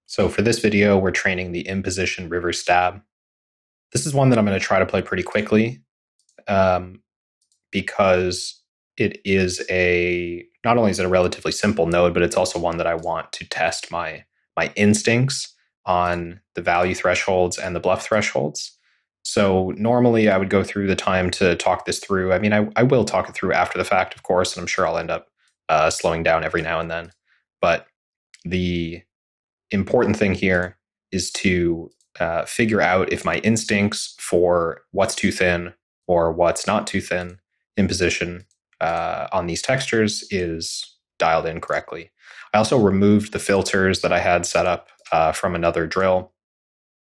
So for this video, we're training the imposition river stab. This is one that I'm going to try to play pretty quickly because it is not only is it a relatively simple node, but it's also one that I want to test my instincts on the value thresholds and the bluff thresholds. So normally I would go through the time to talk this through. I mean, I will talk it through after the fact, of course, and I'm sure I'll end up slowing down every now and then. But the important thing here is to figure out if my instincts for what's too thin or what's not too thin in position on these textures is dialed in correctly. I also removed the filters that I had set up from another drill.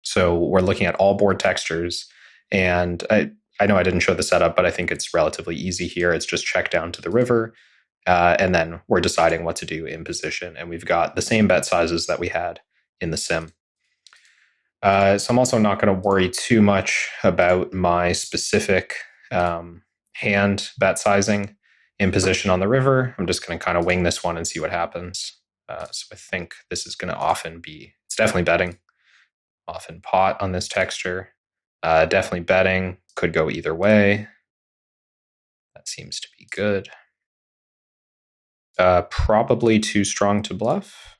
So we're looking at all board textures, and I know I didn't show the setup, but I think it's relatively easy here. It's just check down to the river, and then we're deciding what to do in position. And we've got the same bet sizes that we had in the sim. So I'm also not going to worry too much about my specific hand bet sizing in position on the river. I'm just going to kind of wing this one and see what happens. So I think this is going to often be, it's definitely betting, often pot on this texture. Definitely betting, could go either way. That seems to be good. Probably too strong to bluff.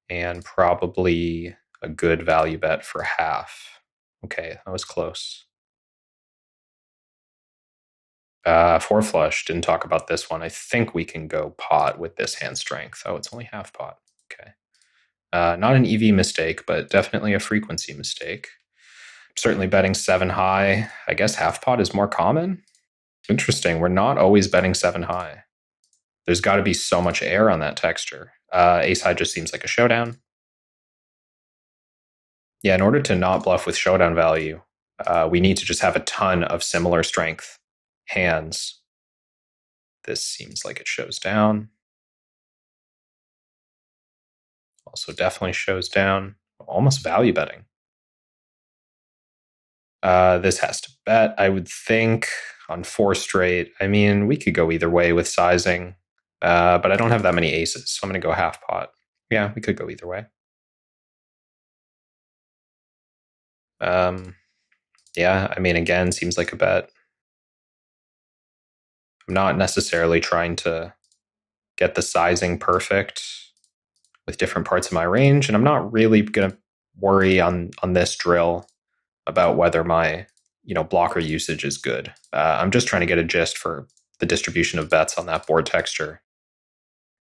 And probably a good value bet for half. Okay, that was close. Four flush, didn't talk about this one. I think we can go pot with this hand strength. Oh, it's only half pot. Okay. Not an EV mistake, but definitely a frequency mistake. Certainly betting 7 high. I guess half pot is more common. Interesting. We're not always betting 7 high. There's got to be so much air on that texture. Ace high just seems like a showdown. Yeah, in order to not bluff with showdown value, we need to just have a ton of similar strength hands. This seems like it shows down. Also definitely shows down. Almost value betting. This has to bet, I would think, on 4 straight. I mean, we could go either way with sizing, but I don't have that many aces, so I'm going to go half pot. Yeah, we could go either way. Yeah, I mean, again, seems like a bet. I'm not necessarily trying to get the sizing perfect with different parts of my range, and I'm not really going to worry on this drill about whether my blocker usage is good. I'm just trying to get a gist for the distribution of bets on that board texture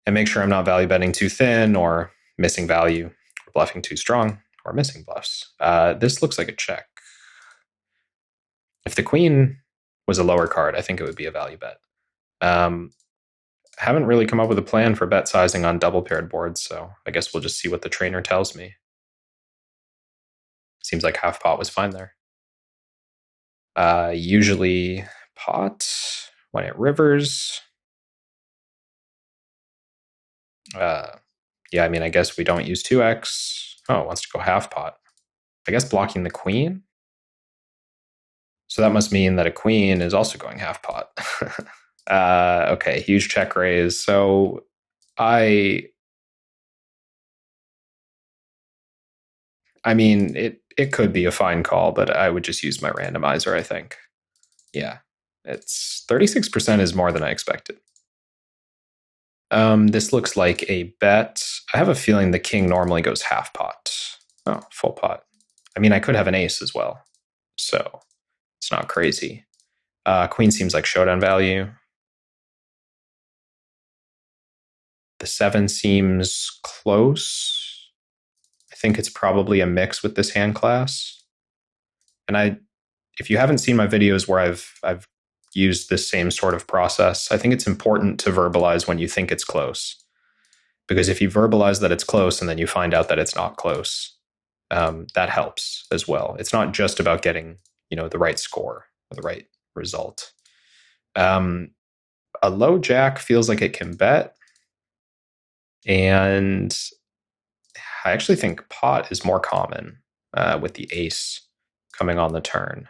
and make sure I'm not value betting too thin or missing value or bluffing too strong or missing bluffs. This looks like a check. If the queen was a lower card, I think it would be a value bet. Haven't really come up with a plan for bet sizing on double paired boards, so I guess we'll just see what the trainer tells me. Seems like half pot was fine there. Usually pot when it rivers. Yeah, I mean, I guess we don't use 2x. Oh, it wants to go half pot. I guess blocking the queen. So that must mean that a queen is also going half pot. Okay, huge check raise. So I mean, it could be a fine call, but I would just use my randomizer, I think. Yeah, it's 36% is more than I expected. This looks like a bet. I have a feeling the king normally goes half pot. Oh, full pot. I mean, I could have an ace as well, so it's not crazy. Queen seems like showdown value. The 7 seems close. I think it's probably a mix with this hand class. And if you haven't seen my videos where I've used this same sort of process, I think it's important to verbalize when you think it's close. Because if you verbalize that it's close and then you find out that it's not close, that helps as well. It's not just about getting, the right score or the right result. A low jack feels like it can bet. And I actually think pot is more common with the ace coming on the turn.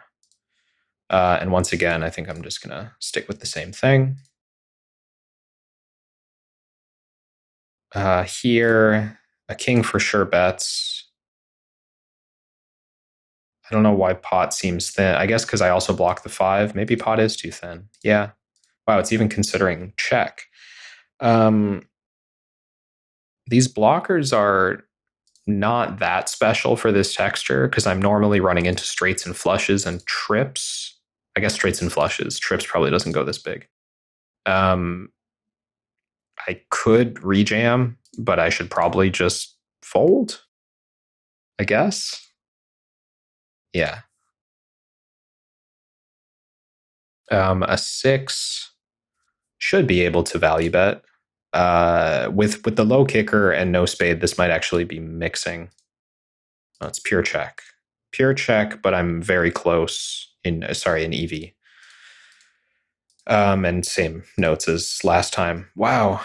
And once again, I think I'm just going to stick with the same thing. Here, a king for sure bets. I don't know why pot seems thin. I guess because I also block the 5. Maybe pot is too thin. Yeah. Wow, it's even considering check. These blockers are not that special for this texture because I'm normally running into straights and flushes and trips. I guess straights and flushes. Trips probably doesn't go this big. I could rejam, but I should probably just fold, I guess. Yeah. A 6 should be able to value bet. With the low kicker and no spade, this might actually be mixing. Oh, it's pure check. Pure check, but I'm very close in EV. And same notes as last time. Wow.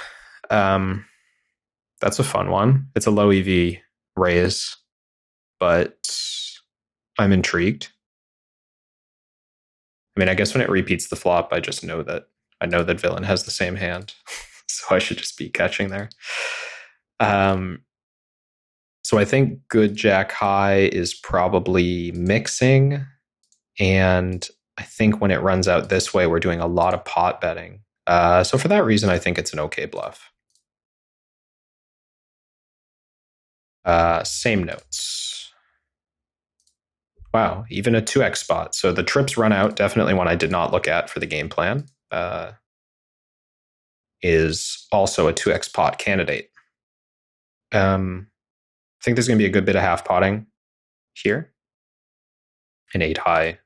That's a fun one. It's a low EV raise, but I'm intrigued. I mean, I guess when it repeats the flop, I know that villain has the same hand, so I should just be catching there. So I think good jack high is probably mixing, and I think when it runs out this way, we're doing a lot of pot betting. So for that reason, I think it's an okay bluff. Same notes. Wow, even a 2x spot. So the trips run out, definitely one I did not look at for the game plan, is also a 2x pot candidate. I think there's going to be a good bit of half potting here. An 8 high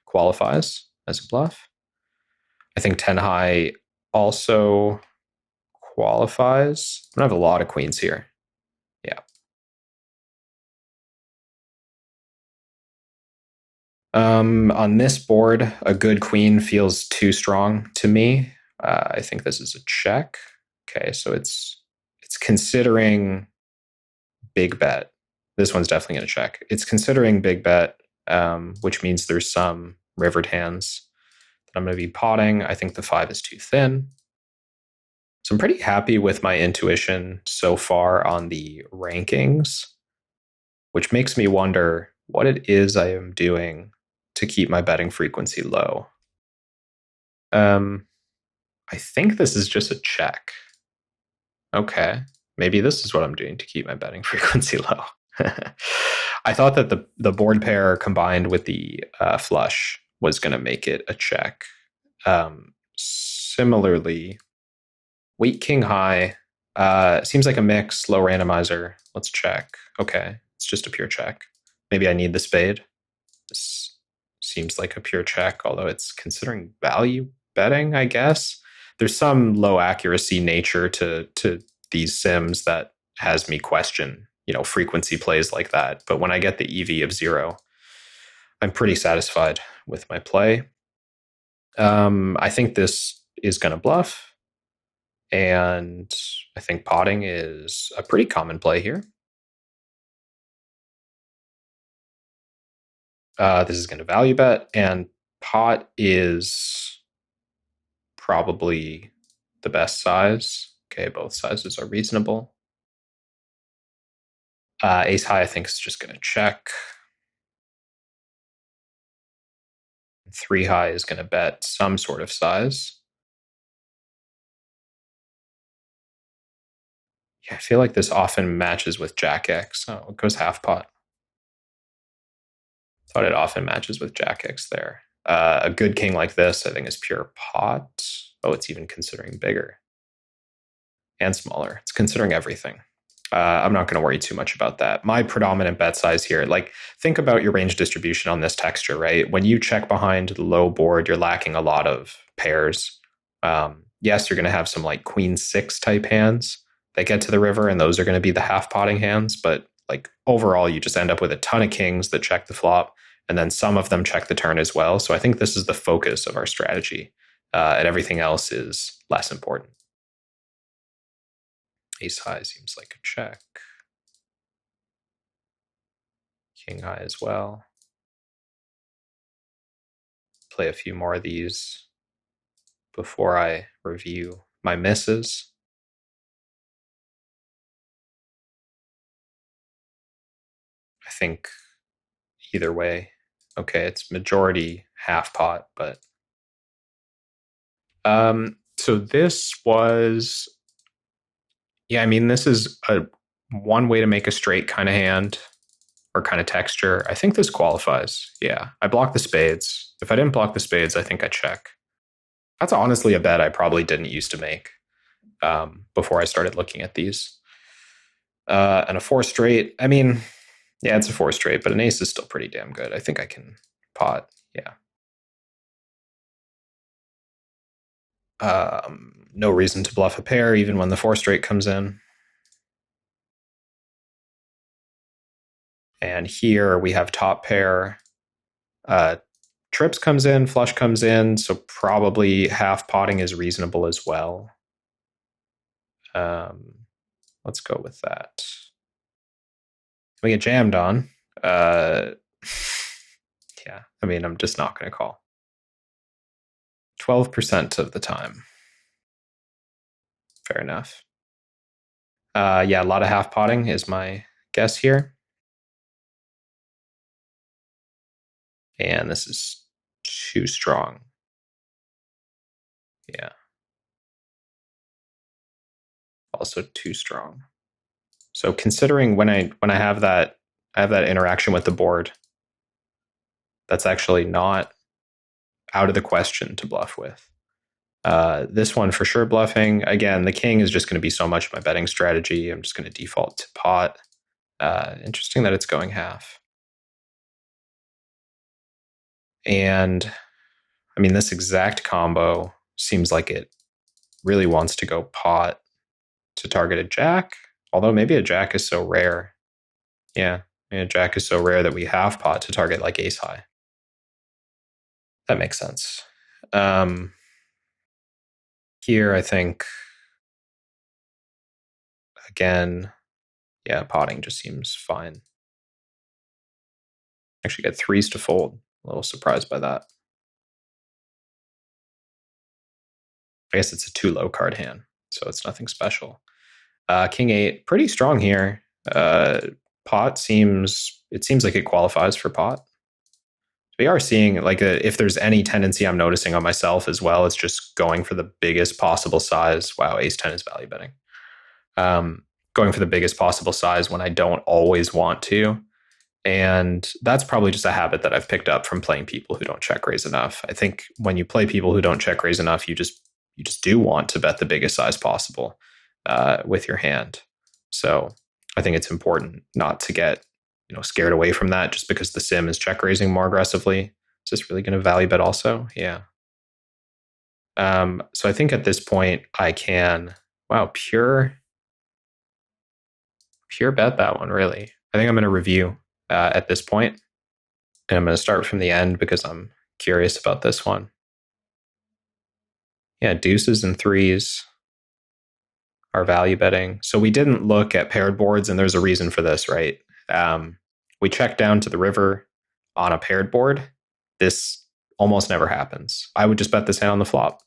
qualifies as a bluff. I think 10 high also qualifies. I'm going to have a lot of queens here. Yeah. On this board, a good queen feels too strong to me. I think this is a check. Okay, so it's considering big bet. This one's definitely going to check. It's considering big bet, which means there's some rivered hands that I'm going to be potting. I think the 5 is too thin. So I'm pretty happy with my intuition so far on the rankings, which makes me wonder what it is I am doing to keep my betting frequency low. I think this is just a check. Okay, maybe this is what I'm doing to keep my betting frequency low. I thought that the board pair combined with the flush was going to make it a check. Similarly, weight king high seems like a mix, low randomizer. Let's check. Okay, it's just a pure check. Maybe I need the spade. This seems like a pure check, although it's considering value betting, I guess. There's some low accuracy nature to these sims that has me question, frequency plays like that. But when I get the EV of 0, I'm pretty satisfied with my play. I think this is going to bluff, and I think potting is a pretty common play here. This is going to value bet, and pot is probably the best size. Okay, both sizes are reasonable. Ace high, I think, is just going to check. 3 high is going to bet some sort of size. Yeah, I feel like this often matches with Jack X. Oh, it goes half pot. Thought it often matches with Jack X there. A good king like this, I think, is pure pot. Oh, it's even considering bigger and smaller. It's considering everything. I'm not going to worry too much about that. My predominant bet size here, think about your range distribution on this texture, right? When you check behind the low board, you're lacking a lot of pairs. Yes, you're going to have some queen 6 type hands that get to the river, and those are going to be the half potting hands. But overall, you just end up with a ton of kings that check the flop, and then some of them check the turn as well. So I think this is the focus of our strategy, and everything else is less important. Ace high seems like a check. King high as well. Play a few more of these before I review my misses. think either way. Okay, it's majority half pot, but so this was, yeah, I mean, this is a one way to make a straight kind of hand or kind of texture. I think this qualifies. Yeah, I block the spades. If I didn't block the spades, I think I check. That's honestly a bet I probably didn't used to make before I started looking at these. And a four straight, I mean, yeah, it's a four straight, but an ace is still pretty damn good. I think I can pot. Yeah. No reason to bluff a pair, even when the four straight comes in. And here we have top pair. Trips comes in, flush comes in, so probably half potting is reasonable as well. Let's go with that. We get jammed on. Yeah, I mean, I'm just not going to call. 12% of the time. Fair enough. Yeah, a lot of half potting is my guess here. And this is too strong. Yeah. Also too strong. So considering when I have that interaction with the board, that's actually not out of the question to bluff with. This one for sure bluffing. Again, the king is just going to be so much my betting strategy. I'm just going to default to pot. Interesting that it's going half. And I mean, this exact combo seems like it really wants to go pot to target a jack, although maybe a jack is so rare. Yeah, a jack is so rare that we have pot to target like ace high. That makes sense. Here, I think, again, yeah, potting just seems fine. Actually get threes to fold. A little surprised by that. I guess it's a too low card hand, so it's nothing special. King 8, pretty strong here. Pot seems like it qualifies for pot. We are seeing like if there's any tendency I'm noticing on myself as well, it's just going for the biggest possible size. Wow, ace 10 is value betting. Going for the biggest possible size when I don't always want to. And that's probably just a habit that I've picked up from playing people who don't check raise enough. I think when you play people who don't check raise enough, you just do want to bet the biggest size possible with your hand. So I think it's important not to get scared away from that just because the sim is check raising more aggressively. Is this really going to value bet also? Yeah. So I think at this point I can, pure bet that one, really. I think I'm going to review at this point, and I'm going to start from the end because I'm curious about this one. Yeah, deuces and threes are value betting. So we didn't look at paired boards, and there's a reason for this, right? We check down to the river on a paired board. This almost never happens. I would just bet this hand on the flop.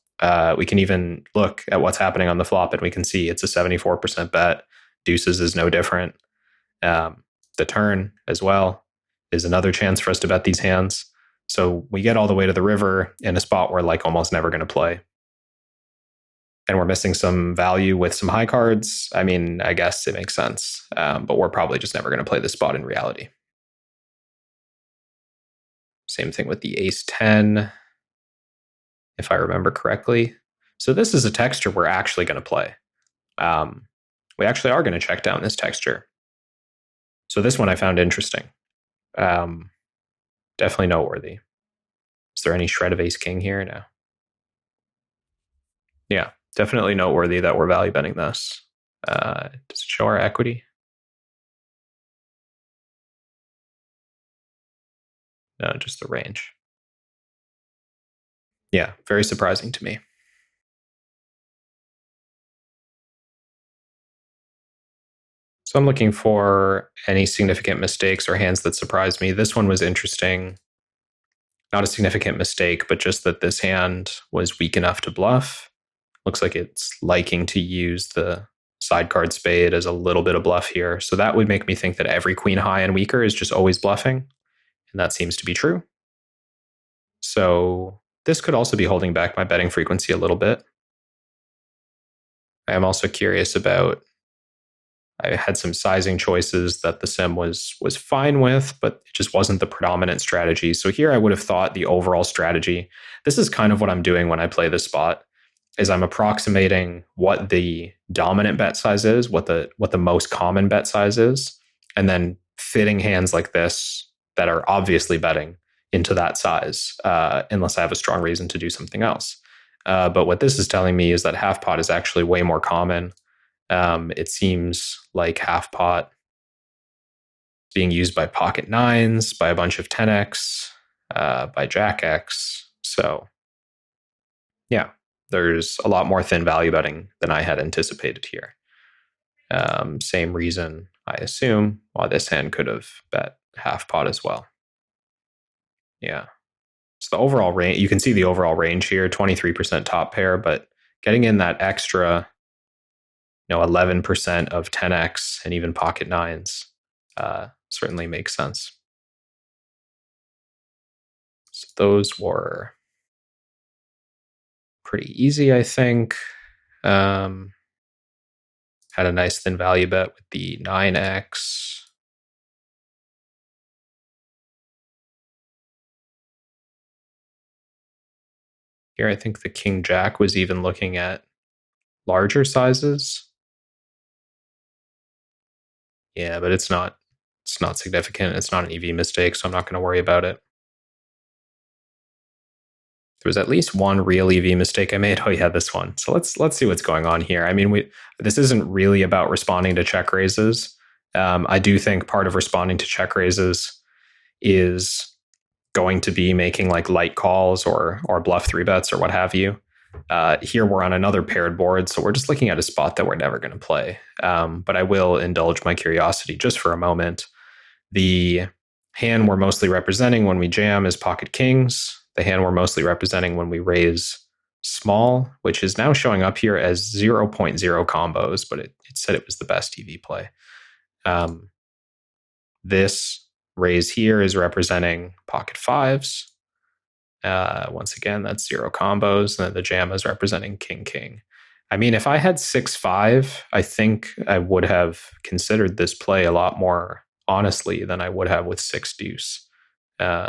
We can even look at what's happening on the flop, and we can see it's a 74% bet. Deuces is no different. The turn as well is another chance for us to bet these hands. So we get all the way to the river in a spot we're like almost never going to play. And we're missing some value with some high cards. I mean, I guess it makes sense, but we're probably just never going to play this spot in reality. Same thing with the ace 10, if I remember correctly. So this is a texture we're actually going to play. We actually are going to check down this texture. So this one I found interesting. Definitely noteworthy. Is there any shred of ace king here? No. Yeah, definitely noteworthy that we're value betting this. Does it show our equity? No, just the range. Yeah, very surprising to me. So I'm looking for any significant mistakes or hands that surprised me. This one was interesting. Not a significant mistake, but just that this hand was weak enough to bluff. Looks like it's liking to use the sidecard spade as a little bit of bluff here. So that would make me think that every queen high and weaker is just always bluffing. And that seems to be true. So this could also be holding back my betting frequency a little bit. I am also curious about, I had some sizing choices that the sim was fine with, but it just wasn't the predominant strategy. So here I would have thought the overall strategy, this is kind of what I'm doing when I play this spot, is I'm approximating what the dominant bet size is, what the most common bet size is, and then fitting hands like this that are obviously betting into that size, unless I have a strong reason to do something else. But what this is telling me is that half pot is actually way more common. It seems like half pot being used by pocket nines, by a bunch of 10x, by jack x. So yeah, there's a lot more thin value betting than I had anticipated here. Same reason, I assume, why this hand could have bet half pot as well. Yeah. So the overall range, you can see the overall range here, 23% top pair, but getting in that extra 11% of 10x and even pocket nines certainly makes sense. So those were pretty easy, I think. Had a nice thin value bet with the 9x. Here, I think the king jack was even looking at larger sizes. Yeah, but it's not significant. It's not an EV mistake, so I'm not going to worry about it. There was at least one real EV mistake I made. Oh yeah, this one. So let's see what's going on here. I mean, this isn't really about responding to check raises. I do think part of responding to check raises is going to be making like light calls or bluff 3-bets or what have you. Here we're on another paired board, so we're just looking at a spot that we're never going to play. But I will indulge my curiosity just for a moment. The hand we're mostly representing when we jam is pocket kings. The hand we're mostly representing when we raise small, which is now showing up here as 0.0 combos, but it said it was the best EV play. This raise here is representing pocket fives. Once again, that's 0 combos. And then the jam is representing king. I mean, if I had 6-5, I think I would have considered this play a lot more honestly than I would have with 6-deuce.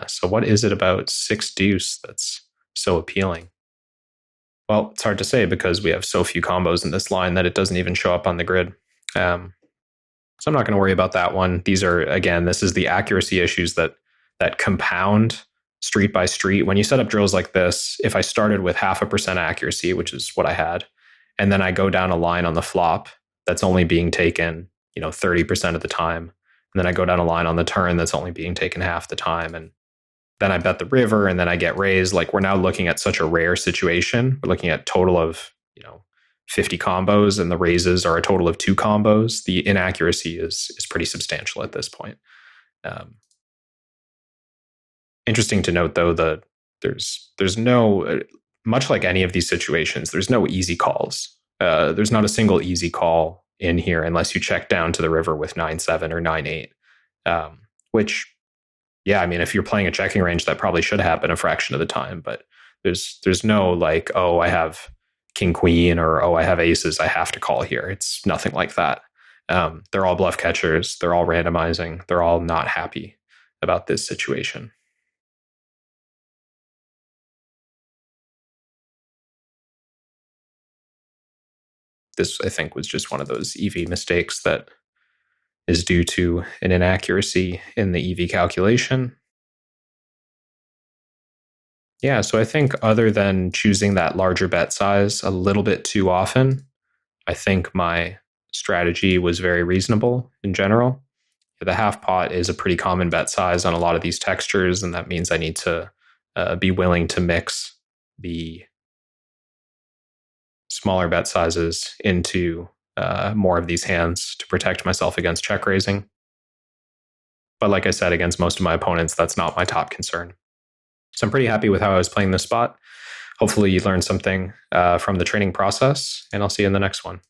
So what is it about 6-deuce that's so appealing? Well, it's hard to say because we have so few combos in this line that it doesn't even show up on the grid. So I'm not going to worry about that one. These are, again, this is the accuracy issues that compound street by street. When you set up drills like this, if I started with 0.5% accuracy, which is what I had, and then I go down a line on the flop that's only being taken, 30% of the time, and then I go down a line on the turn that's only being taken half the time, and then I bet the river, and then I get raised. Like, we're now looking at such a rare situation. We're looking at total of 50 combos, and the raises are a total of 2 combos. The inaccuracy is pretty substantial at this point. Interesting to note, though, that there's no, much like any of these situations, there's no easy calls. There's not a single easy call in here unless you check down to the river with 9-7 or 9-8, which, yeah, I mean, if you're playing a checking range, that probably should happen a fraction of the time. But there's no like, oh, I have king queen, or oh, I have aces, I have to call here. It's nothing like that. They're all bluff catchers. They're all randomizing. They're all not happy about this situation. This, I think, was just one of those EV mistakes that is due to an inaccuracy in the EV calculation. Yeah, so I think other than choosing that larger bet size a little bit too often, I think my strategy was very reasonable in general. The half pot is a pretty common bet size on a lot of these textures, and that means I need to be willing to mix the smaller bet sizes into more of these hands to protect myself against check raising. But like I said, against most of my opponents, that's not my top concern. So I'm pretty happy with how I was playing this spot. Hopefully you learned something from the training process, and I'll see you in the next one.